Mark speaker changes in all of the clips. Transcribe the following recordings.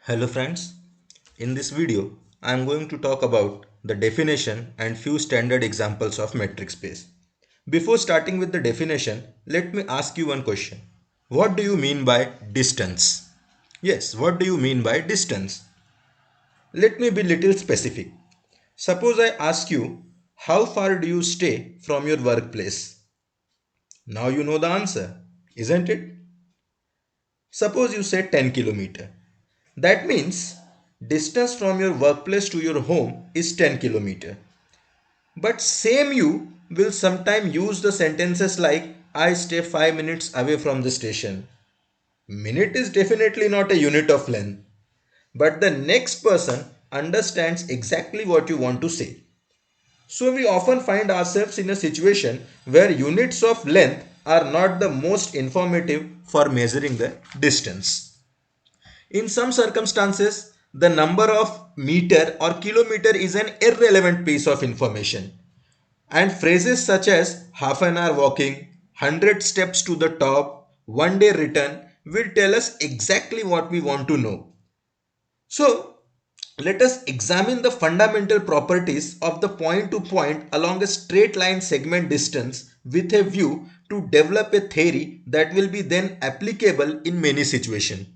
Speaker 1: Hello friends, in this video I am going to talk about the definition and few standard examples of metric space. Before starting with the definition, let me ask you one question. What do you mean by distance? Yes, what do you mean by distance? Let me be little specific. Suppose I ask you, how far do you stay from your workplace? Now you know the answer, isn't it? Suppose you say 10 kilometer. That means distance from your workplace to your home is 10 kilometer. But same you will sometime use the sentences like I stay 5 minutes away from the station. Minute is definitely not a unit of length, but the next person understands exactly what you want to say. So we often find ourselves in a situation where units of length are not the most informative for measuring the distance. In some circumstances, the number of meter or kilometer is an irrelevant piece of information. And phrases such as half an hour walking, 100 steps to the top, one day return will tell us exactly what we want to know. So, let us examine the fundamental properties of the point to point along a straight line segment distance with a view to develop a theory that will be then applicable in many situations.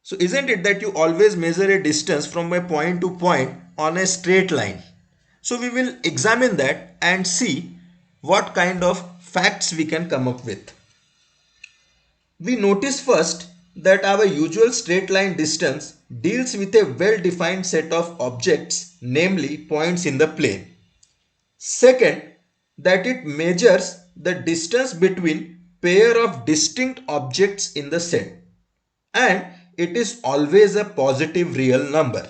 Speaker 1: So isn't it that you always measure a distance from a point to point on a straight line? So we will examine that and see what kind of facts we can come up with. We notice first that our usual straight line distance deals with a well-defined set of objects, namely points in the plane. Second, that it measures the distance between pair of distinct objects in the set, and it is always a positive real number.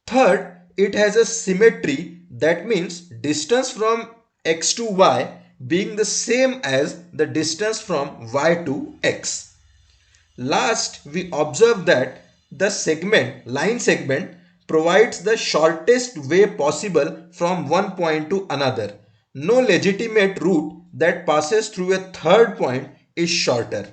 Speaker 1: Third, it has a symmetry, that means distance from x to y being the same as the distance from y to x. Last, we observe that the line segment provides the shortest way possible from one point to another. No legitimate route that passes through a third point is shorter.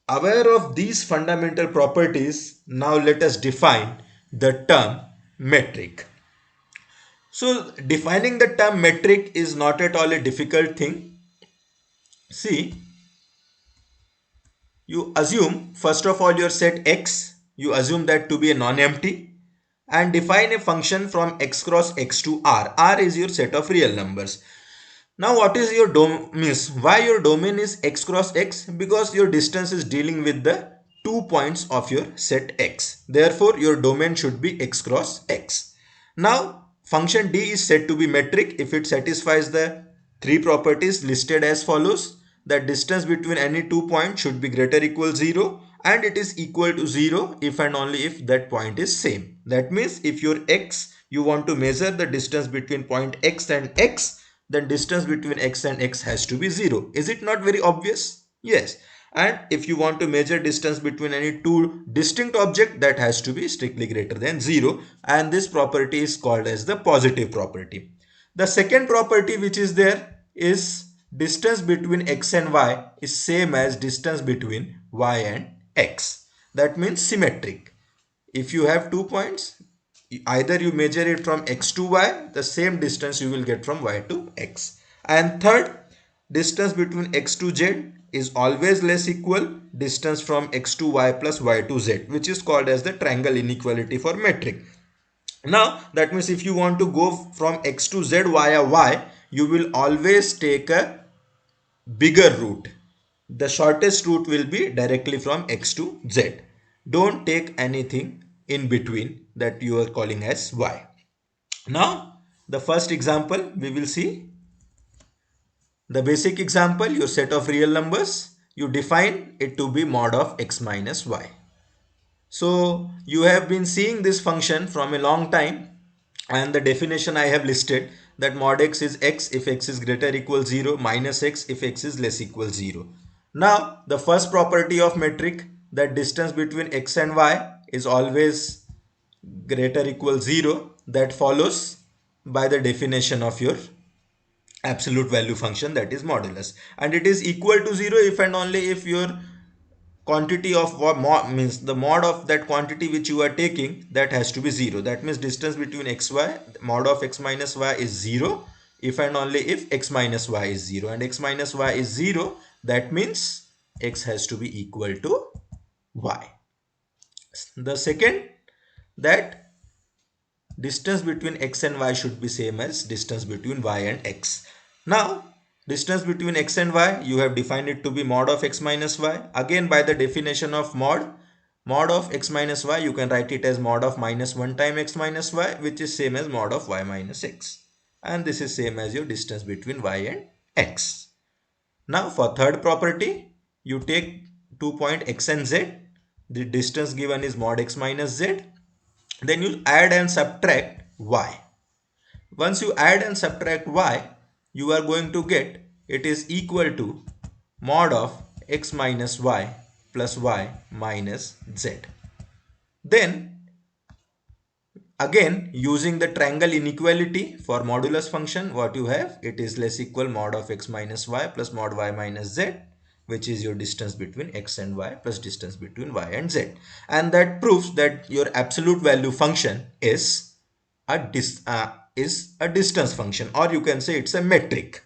Speaker 1: Aware of these fundamental properties, now let us define the term metric. So defining the term metric is not at all a difficult thing. See, you assume first of all your set x, you assume that to be a non-empty, and define a function from x cross x to r. R is your set of real numbers. Now what is your domain? Why your domain is x cross x? Because your distance is dealing with the 2 points of your set x. Therefore your domain should be x cross x. Now function d is said to be metric if it satisfies the three properties listed as follows. That distance between any 2 points should be greater or equal 0, and it is equal to 0 if and only if that point is same. That means if your x, you want to measure the distance between point x and x, then distance between x and x has to be 0. Is it not very obvious? Yes. And if you want to measure distance between any two distinct objects, that has to be strictly greater than 0, and this property is called as the positive property. The second property which is there is distance between x and y is same as distance between y and x. That means symmetric. If you have 2 points, either you measure it from x to y, the same distance you will get from y to x. And third, distance between x to z is always less equal distance from x to y plus y to z, which is called as the triangle inequality for metric. Now that means if you want to go from x to z via y, you will always take a bigger route. The shortest route will be directly from x to z. Don't take anything in between that you are calling as y. Now the first example we will see. The basic example, your set of real numbers, you define it to be mod of x minus y. So you have been seeing this function from a long time, and the definition I have listed that mod x is x if x is greater or equal 0 minus x if x is less equal 0. Now the first property of metric, that distance between x and y is always greater or equal 0, that follows by the definition of your absolute value function, that is modulus, and it is equal to 0 if and only if your quantity of what means the mod of that quantity which you are taking, that has to be 0. That means distance between xy, mod of x minus y is 0 if and only if x minus y is 0, and x minus y is 0, that means x has to be equal to y. The second, that distance between x and y should be same as distance between y and x. Now distance between x and y, you have defined it to be mod of x minus y. Again, by the definition of mod of x minus y, you can write it as mod of minus 1 time x minus y, which is same as mod of y minus x, and this is same as your distance between y and x. Now for third property, you take 2 point x and z. The distance given is mod x minus z. Then you add and subtract y. Once you add and subtract y, you are going to get it is equal to mod of x minus y plus y minus z. Then again, using the triangle inequality for modulus function, what you have, it is less equal mod of x minus y plus mod y minus z, which is your distance between x and y plus distance between y and z. And that proves that your absolute value function is a distance function, or you can say it's a metric.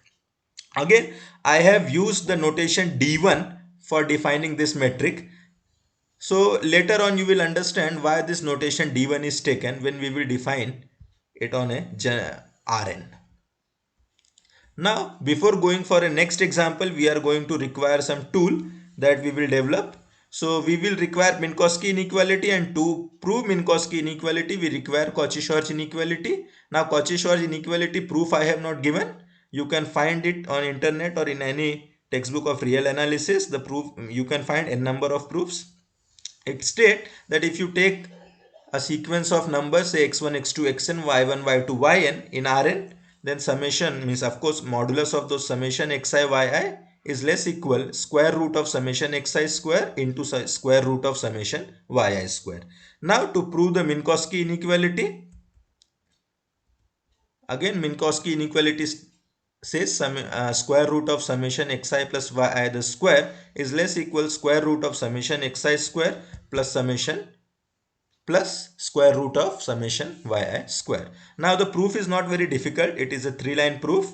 Speaker 1: Again, I have used the notation d1 for defining this metric. So later on you will understand why this notation d1 is taken when we will define it on a Rn. Now before going for a next example, we are going to require some tool that we will develop. So we will require Minkowski inequality, and to prove Minkowski inequality we require Cauchy-Schwarz inequality. Now Cauchy-Schwarz inequality proof I have not given. You can find it on internet or in any textbook of real analysis. The proof, you can find a number of proofs. It states that if you take a sequence of numbers, say x1, x2, xn, y1, y2, yn in Rn, then summation means, of course, modulus of those summation xi, yi is less equal square root of summation xi square into square root of summation yi square. Now to prove the Minkowski inequality, again Minkowski inequality says square root of summation xi plus yi the square is less equal square root of summation xi square plus summation plus square root of summation yi square. Now the proof is not very difficult. It is a 3-line proof.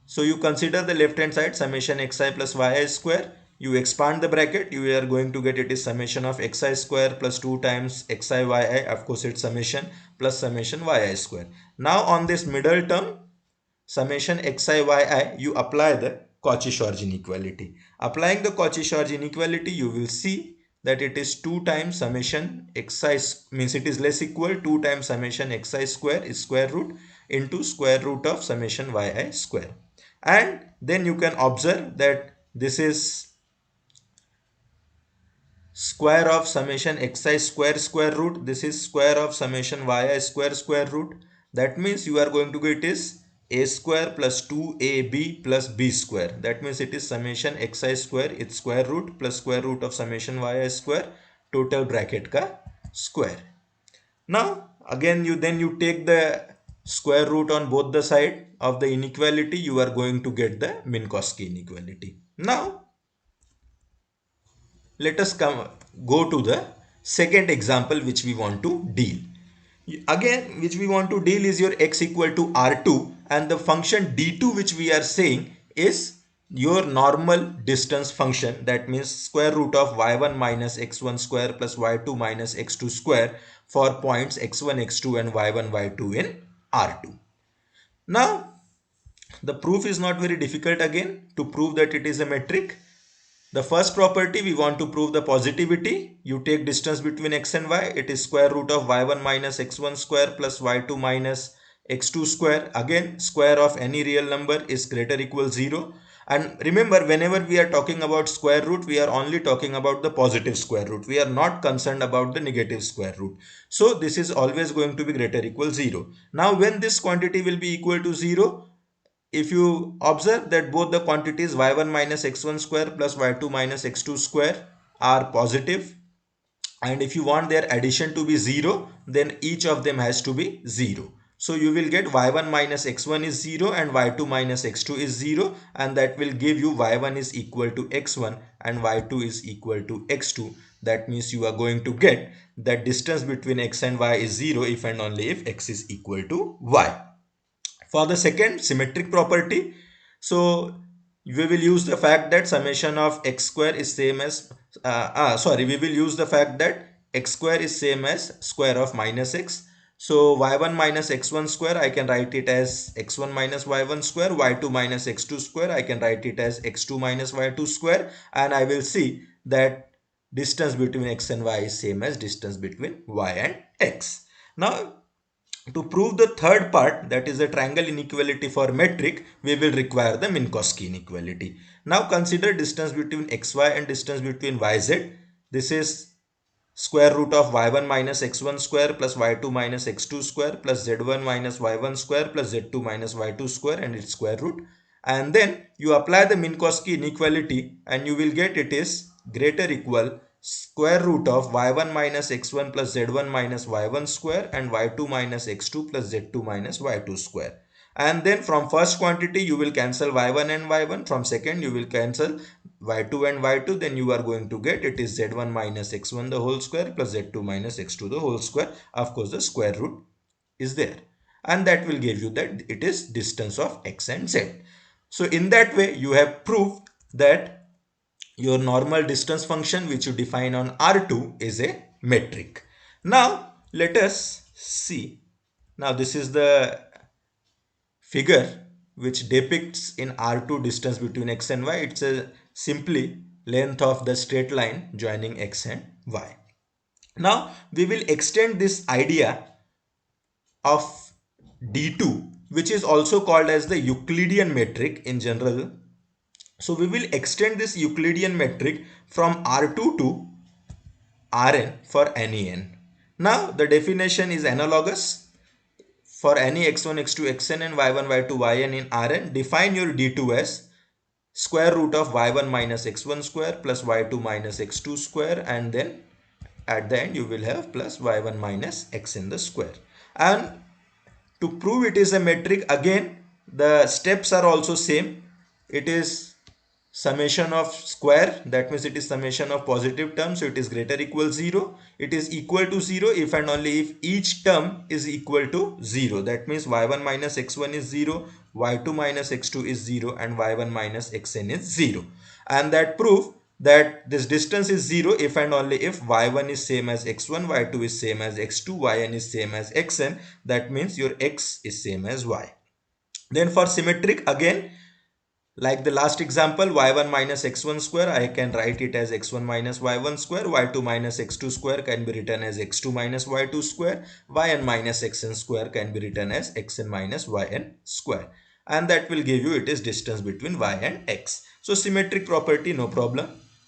Speaker 1: So you consider the left hand side summation xi plus yi square. You expand the bracket. You are going to get it is summation of xi square plus 2 times xi yi. Of course it's summation plus summation yi square. Now on this middle term summation xi yi, you apply the Cauchy-Schwarz inequality. Applying the Cauchy-Schwarz inequality, you will see that it is 2 times summation xi, means it is less equal 2 times summation xi square is square root into square root of summation yi square. And then you can observe that this is square of summation xi square square root, this is square of summation yi square square root. That means you are going to get is a square plus 2ab plus b square. That means it is summation xi square its square root plus square root of summation yi square total bracket ka square. Now again you take the square root on both the side of the inequality, you are going to get the Minkowski inequality. Now let us go to the second example which we want to deal. Again, which we want to deal is your x equal to R2, and the function d2 which we are saying is your normal distance function. That means square root of y1 minus x1 square plus y2 minus x2 square for points x1, x2 and y1, y2 in R2. Now, the proof is not very difficult again to prove that it is a metric. The first property, we want to prove the positivity. You take distance between x and y. It is square root of y1 minus x1 square plus y2 minus x2 square. Again, square of any real number is greater or equal 0. And remember, whenever we are talking about square root, we are only talking about the positive square root. We are not concerned about the negative square root. So this is always going to be greater or equal 0. Now when this quantity will be equal to 0, if you observe that both the quantities y1 minus x1 square plus y2 minus x2 square are positive, and if you want their addition to be 0, then each of them has to be 0. So you will get y1 minus x1 is 0 and y2 minus x2 is 0, and that will give you y1 is equal to x1 and y2 is equal to x2. That means you are going to get that distance between x and y is 0 if and only if x is equal to y. For the second symmetric property, so we will use the fact that summation of x square is same as we will use the fact that x square is same as square of minus x. So y1 minus x1 square, I can write it as x1 minus y1 square. Y2 minus x2 square, I can write it as x2 minus y2 square. And I will see that distance between x and y is same as distance between y and x. Now to prove the third part, that is the triangle inequality for metric, we will require the Minkowski inequality. Now consider distance between xy and distance between yz. This is square root of y1 minus x1 square plus y2 minus x2 square plus z1 minus y1 square plus z2 minus y2 square and its square root. And then you apply the Minkowski inequality and you will get it is greater equal square root of y1 minus x1 plus z1 minus y1 square and y2 minus x2 plus z2 minus y2 square. And then from first quantity you will cancel y1 and y1, from second you will cancel y2 and y2, then you are going to get it is z1 minus x1 the whole square plus z2 minus x2 the whole square. Of course the square root is there, and that will give you that it is distance of x and z. So in that way you have proved that your normal distance function which you define on R2 is a metric. Now let us see. Now this is the figure which depicts in R2 distance between x and y. It's a simply length of the straight line joining x and y. Now we will extend this idea of D2, which is also called as the Euclidean metric in general. So we will extend this Euclidean metric from R2 to Rn for any n. Now the definition is analogous. For any x1, x2, xn and y1, y2, yn in Rn, define your D2 as square root of y1 minus x1 square plus y2 minus x2 square, and then at the end you will have plus y1 minus xn the square. And to prove it is a metric, again the steps are also same. It is summation of square, that means it is summation of positive terms, so it is greater equal 0. It is equal to 0 if and only if each term is equal to 0. That means y1 minus x1 is 0, y2 minus x2 is 0 and y1 minus xn is 0. And that proof that this distance is 0 if and only if y1 is same as x1, y2 is same as x2, yn is same as xn. That means your x is same as y. Then for symmetric, again like the last example, y1 minus x1 square, I can write it as x1 minus y1 square, y2 minus x2 square can be written as x2 minus y2 square, yn minus xn square can be written as xn minus yn square. And that will give you it is distance between y and x. So symmetric property, no problem.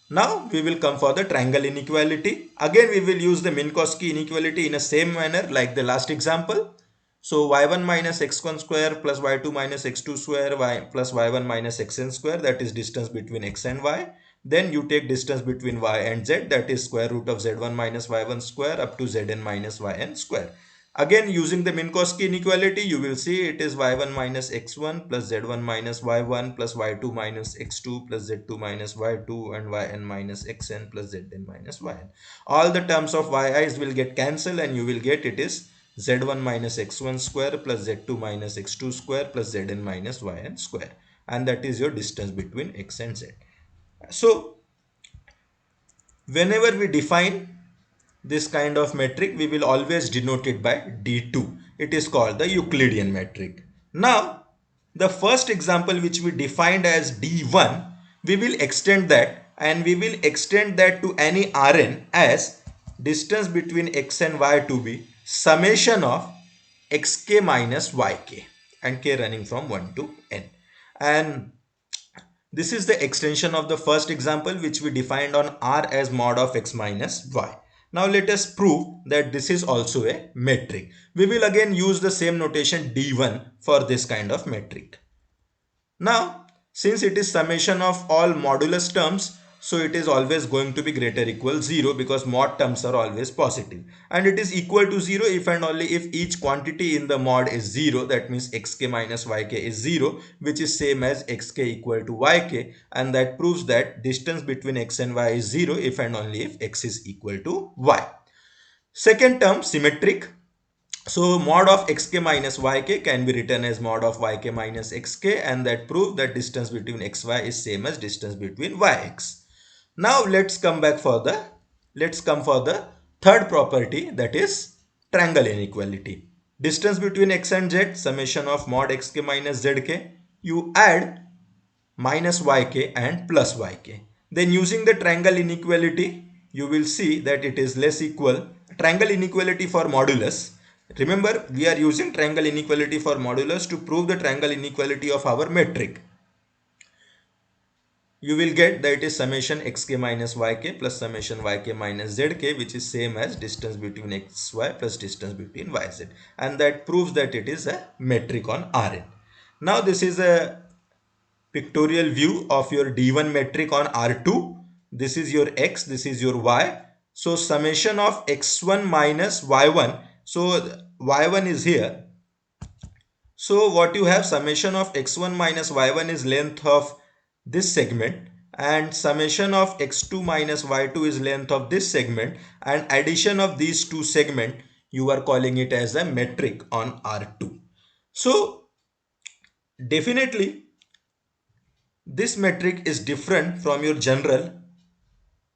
Speaker 1: Now we will come for the triangle inequality. Again we will use the Minkowski inequality in a same manner like the last example. So y1 minus x1 square plus y2 minus x2 square plus y1 minus xn square, that is distance between x and y. Then you take distance between y and z, that is square root of z1 minus y1 square up to zn minus yn square. Again using the Minkowski inequality you will see it is y1 minus x1 plus z1 minus y1 plus y2 minus x2 plus z2 minus y2 and yn minus xn plus zn minus yn. All the terms of yi's will get cancelled and you will get it is z1 minus x1 square plus z2 minus x2 square plus zn minus yn square, and that is your distance between x and z. So whenever we define this kind of metric we will always denote it by D2. It is called the Euclidean metric. Now the first example which we defined as D1, we will extend that and we will extend that to any Rn as distance between x and y to be summation of xk minus yk, and k running from 1 to n. And this is the extension of the first example which we defined on R as mod of x minus y. Now let us prove that this is also a metric. We will again use the same notation D1 for this kind of metric. Now since it is summation of all modulus terms, so it is always going to be greater equal 0 because mod terms are always positive. And it is equal to 0 if and only if each quantity in the mod is 0. That means xk minus yk is 0, which is same as xk equal to yk, and that proves that distance between x and y is 0 if and only if x is equal to y. Second term, symmetric. So mod of xk minus yk can be written as mod of yk minus xk, and that proves that distance between xy is same as distance between yx. Now let's come for the third property, that is triangle inequality. Distance between x and z, summation of mod xk minus zk. You add minus yk and plus yk. Then using the triangle inequality, you will see that it is less equal. Triangle inequality for modulus. Remember, we are using triangle inequality for modulus to prove the triangle inequality of our metric. You will get that it is summation xk minus yk plus summation yk minus zk, which is same as distance between xy plus distance between yz. And that proves that it is a metric on Rn. Now this is a pictorial view of your D1 metric on R2. This is your X, this is your Y. So summation of X1 minus Y1. So Y1 is here. So what you have, summation of X1 minus Y1 is length of this segment, and summation of X2 minus Y2 is length of this segment, and addition of these two segments, you are calling it as a metric on R2. So definitely this metric is different from your general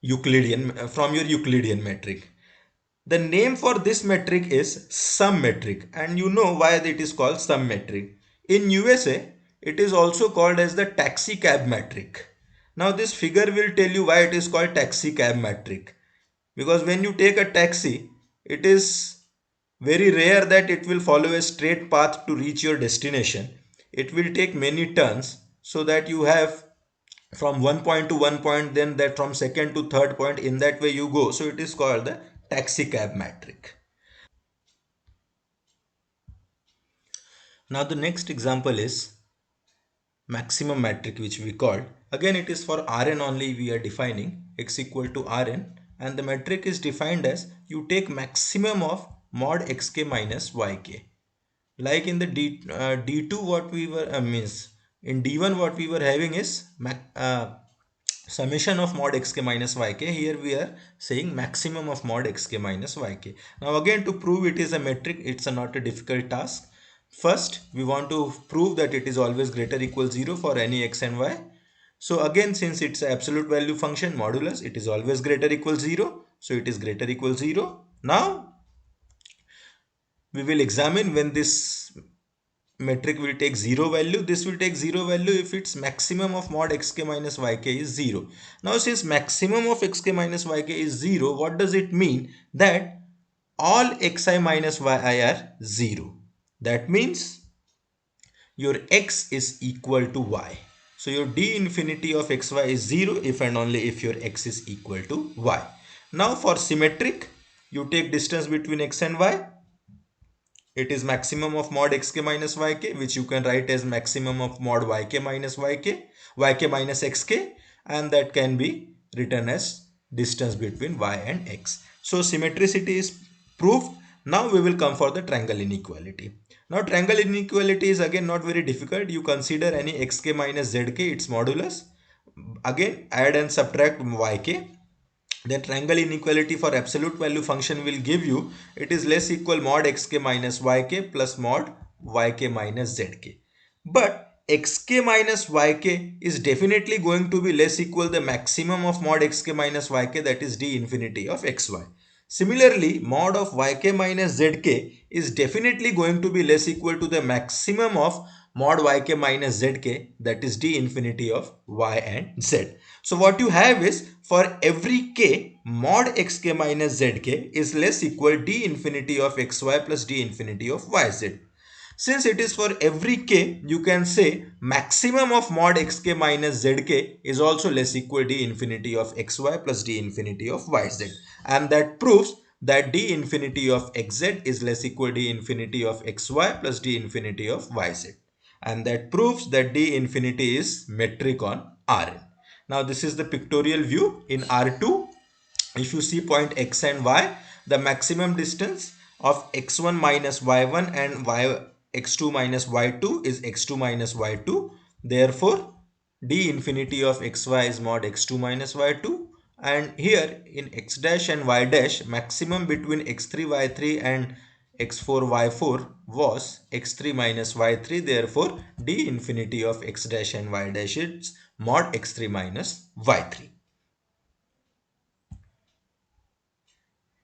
Speaker 1: Euclidean metric. The name for this metric is sum metric, and you know why it is called sum metric. In USA, it is also called as the taxi cab metric. Now this figure will tell you why it is called taxi cab metric. Because when you take a taxi, it is very rare that it will follow a straight path to reach your destination. It will take many turns, so that you have from one point to one point, then that from second to third point, in that way you go. So it is called the taxi cab metric. Now the next example is maximum metric, which we called. Again, it is for Rn only. We are defining x equal to Rn, and the metric is defined as you take maximum of mod xk minus yk. Like in the D2, what we were means in D1 what we were having is summation of mod xk minus yk. Here we are saying maximum of mod xk minus yk. Now again, to prove it is a metric, it's not a difficult task. First, we want to prove that it is always greater equal 0 for any x and y. So again, since it's an absolute value function modulus, it is always greater equal 0. So it is greater equal 0. Now we will examine when this metric will take 0 value. This will take 0 value if its maximum of mod xk minus yk is 0. Now since maximum of xk minus yk is 0, what does it mean? That all xi minus yi are 0. That means your x is equal to y. So your d infinity of xy is 0 if and only if your x is equal to y. Now for symmetric, you take distance between x and y. It is maximum of mod xk minus yk, which you can write as maximum of mod yk minus yk minus xk, and that can be written as distance between y and x. So symmetricity is proved. Now we will come for the triangle inequality. Now triangle inequality is again not very difficult. You consider any xk minus zk, its modulus. Again, add and subtract yk. The triangle inequality for absolute value function will give you it is less equal mod xk minus yk plus mod yk minus zk. But xk minus yk is definitely going to be less equal the maximum of mod xk minus yk, that is d infinity of xy. Similarly, mod of yk minus zk is definitely going to be less equal to the maximum of mod yk minus zk, that is d infinity of y and z. So what you have is for every k, mod xk minus zk is less equal d infinity of xy plus d infinity of yz. Since it is for every k, you can say maximum of mod xk minus zk is also less equal d infinity of xy plus d infinity of yz. And that proves that d infinity of xz is less equal d infinity of xy plus d infinity of yz. And that proves that d infinity is metric on Rn. Now this is the pictorial view in R2. If you see point x and y, the maximum distance of x1 minus y1 and x2 minus y2 is x2 minus y2. Therefore, d infinity of xy is mod x2 minus y2. And here in x dash and y dash, maximum between x3 y3 and x4 y4 was x3 minus y3. Therefore, d infinity of x dash and y dash is mod x3 minus y3.